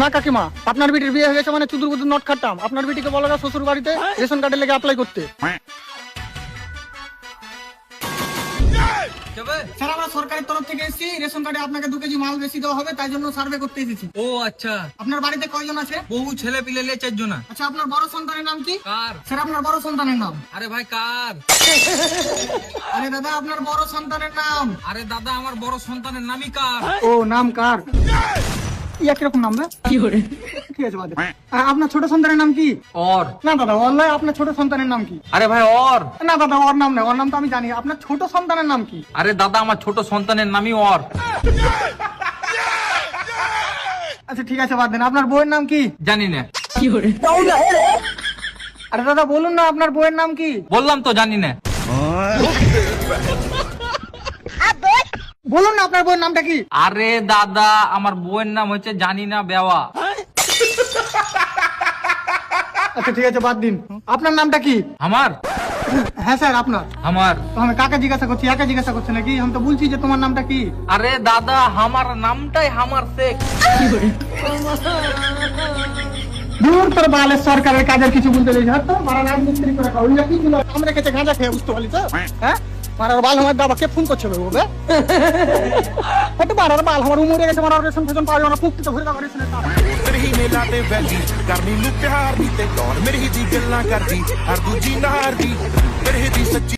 না কাকিমা, আপনার বিটির বিয়ে হয়ে গেছে মানে চুদুর বুদুর নট খাটতাম। আপনার বিটিকে বলো না শ্বশুর বাড়িতে রেশন কার্ডের লেগে অ্যাপ্লাই করতে। স্যার আমরা সরকারের তরফ থেকে এসেছি, রেশন কার্ডে আপনাকে 2 কেজি মাল বেশি দেওয়া হবে, তাই জন্য সার্ভে করতে এসেছি। ও আচ্ছা, আপনার বাড়িতে কয়জন আছে? বহু ছেলে পিলে 4 জনা। আচ্ছা আপনার বড় সন্তানের নাম কি? কার? স্যার আপনার বড় সন্তানের নাম। আরে ভাই কার? আরে দাদা আপনার বড় সন্তানের নাম। আরে দাদা আমার বড় সন্তানের নামই কার? ও নাম কার? ইয়া কিরকম নাম রে? কি করে? ঠিক আছে বাদ দে। আপনার ছোট সন্তানের নাম কি? অর। না দাদা অনলাই, আপনার ছোট সন্তানের নাম কি? আরে ভাই অর। না দাদা ওর নাম না, ওর নাম তো আমি জানি। আপনার ছোট সন্তানের নাম কি? আরে দাদা আমার ছোট সন্তানের নামই অর। আচ্ছা ঠিক আছে বাদ দেন। আপনার বউয়ের নাম কি? জানি না। আরে দাদা বলুন না আপনার বউয়ের নাম কি? বললাম তো জানি না। বলুন না আপনার বউয়ের নামটা কি? আরে দাদা আমার বউয়ের নাম হচ্ছে জানি না বেওয়া। আচ্ছা ঠিক আছে বাদ দিন। আপনার নামটা কি? আমার? হ্যাঁ স্যার আপনার। আমার? তো আমি কাকে জিজ্ঞাসা করছি, একা জিজ্ঞাসা করছি নাকি? আমি তো বলছি যে তোমার নামটা কি। আরে দাদা আমার নামটাই হামার শেখ। দূর তোর বালের সরকারের কাজের কিছু বলতে নেই। হ্যাঁ তো মারা রাজমিস্ত্রি করে খাও। ওইটা কি ছিল? আমরা রেখেছে গাঁজা খেয়ে বুঝতে পারলি তো? হ্যাঁ মারার বাল আমার দাবা কে ফোন করছে ওবে? হয়তো মারার বাল আমার উমরে গেছে, মারার রেশন ফেশন পাওয়া যাবে না, ফুকতে তো ঘুরে যাবে রেশনের টাকা। ਉਧਰ ਹੀ ਮੇਲਾ ਤੇ ਵੈਲੀ ਕਰਨੀ ਨੂੰ ਪਿਆਰ ਦੀ ਤੇ ਕੌਣ ਮੇਰੀ ਦੀ ਗੱਲਾਂ ਕਰਦੀ ਹਰ ਦੂਜੀ ਨਾਰ ਦੀ ਮੇਰੇ ਦੀ ਸੱਚੀ